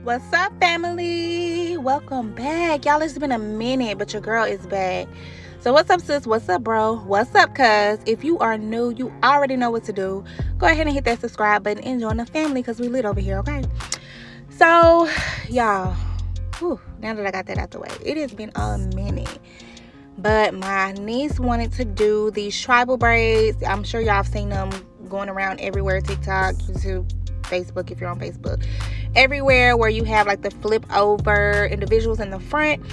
What's up, family? Welcome back. Y'all, it's been a minute, but your girl is back. So what's up, sis? What's up, bro? What's up, cuz? If you are new, you already know what to do. Go ahead and hit that subscribe button and join the family because we lit over here, okay? So, y'all, now that I got that out the way, it has been a minute. But my niece wanted to do these tribal braids. I'm sure y'all have seen them going around everywhere, TikTok, YouTube, Facebook, if you're on Facebook, everywhere where you have like the flip over individuals in the front.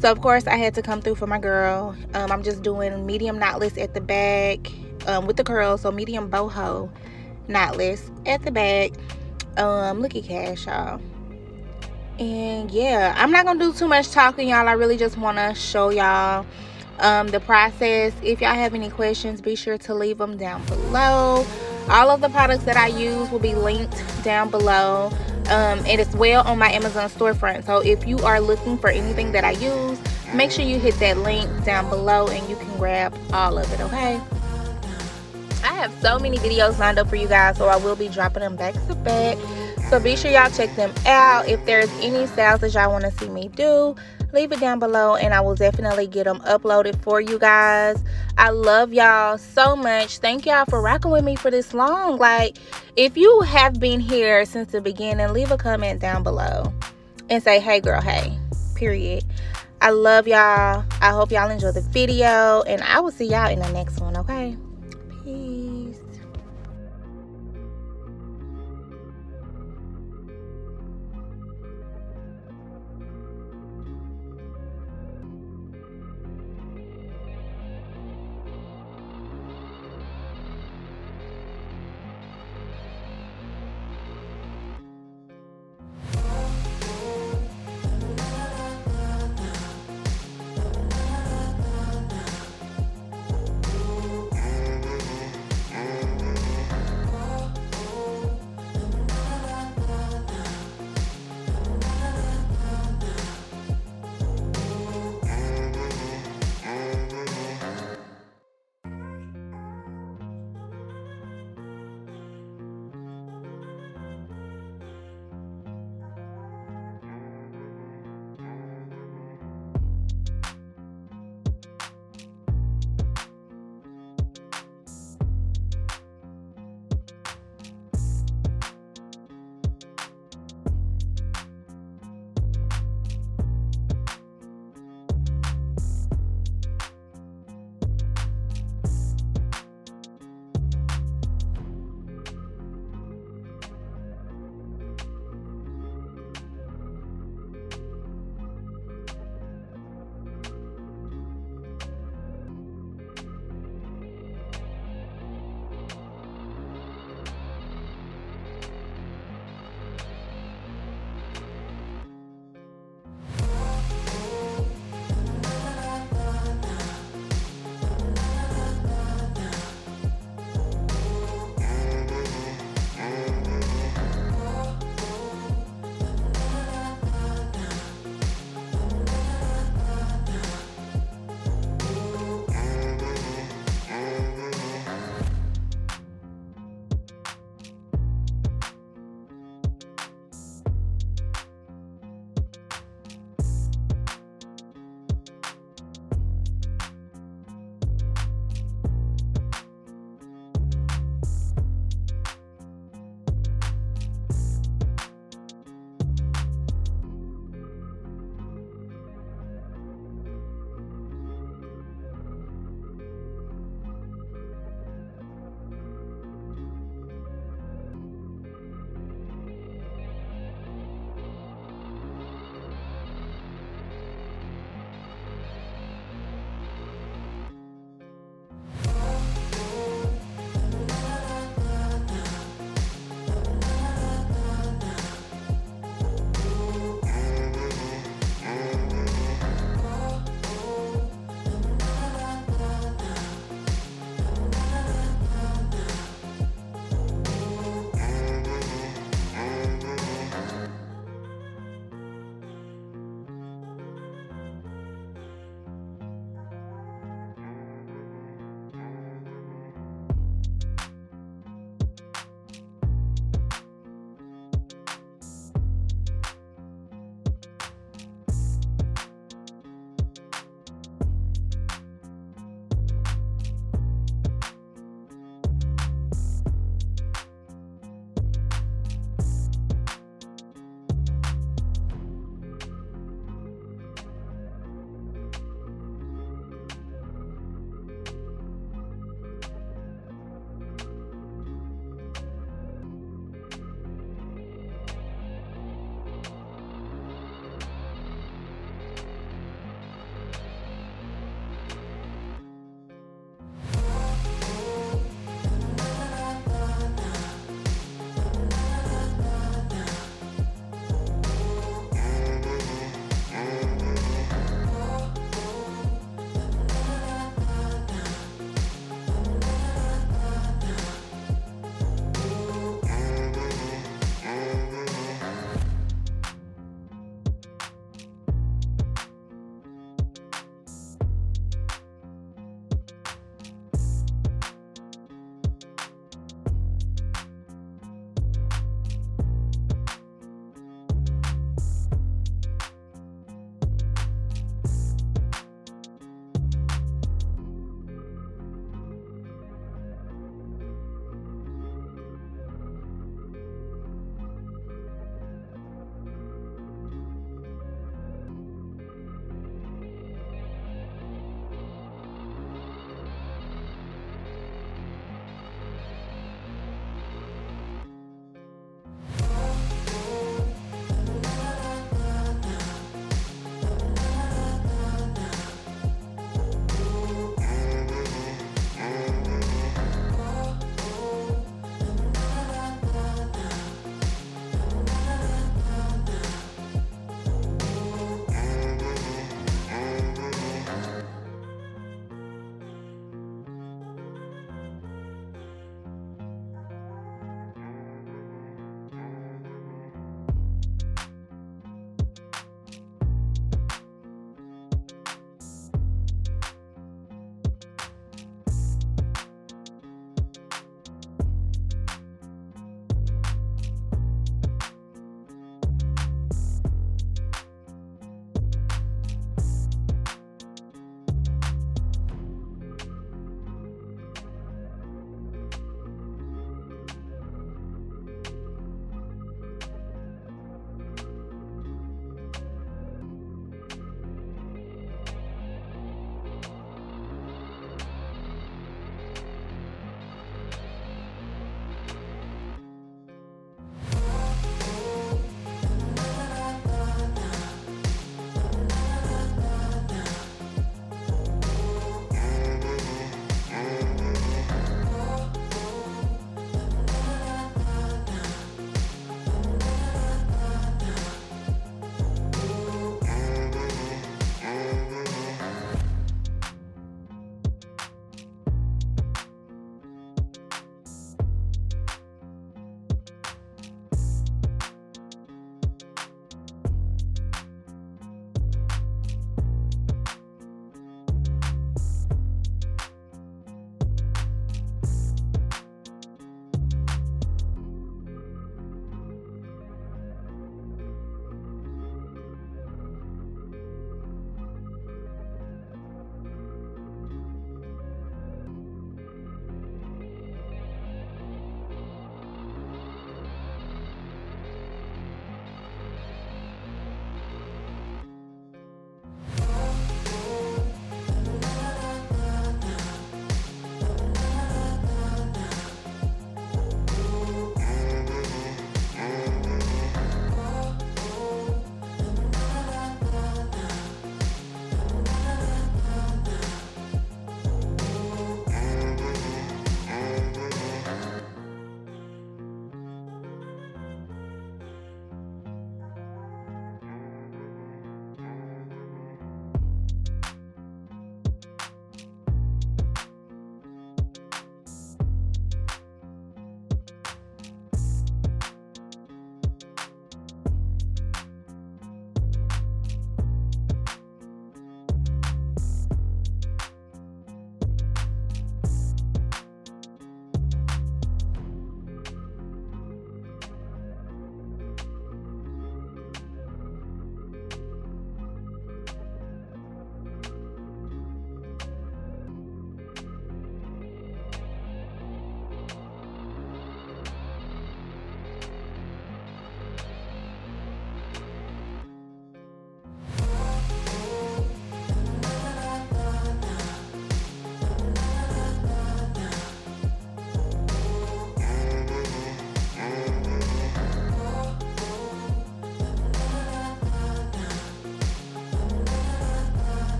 So of course I had to come through for my girl. I'm just doing medium knotless at the back with the curls, so medium boho knotless at the back. Look at cash, y'all. And yeah, I'm not gonna do too much talking, y'all. I really just want to show y'all the process. If y'all have any questions, be sure to leave them down below. All of the products that I use will be linked down below, and it's well on my Amazon storefront. So if you are looking for anything that I use, make sure you hit that link down below and you can grab all of it, okay? I have so many videos lined up for you guys, so I will be dropping them back to back. So be sure y'all check them out. If there's any styles that y'all want to see me do, leave it down below and I will definitely get them uploaded for you guys. I love y'all so much. Thank y'all for rocking with me for this long. Like, if you have been here since the beginning, leave a comment down below and say, hey girl, hey, period. I love y'all. I hope y'all enjoy the video and I will see y'all in the next one, okay? Peace.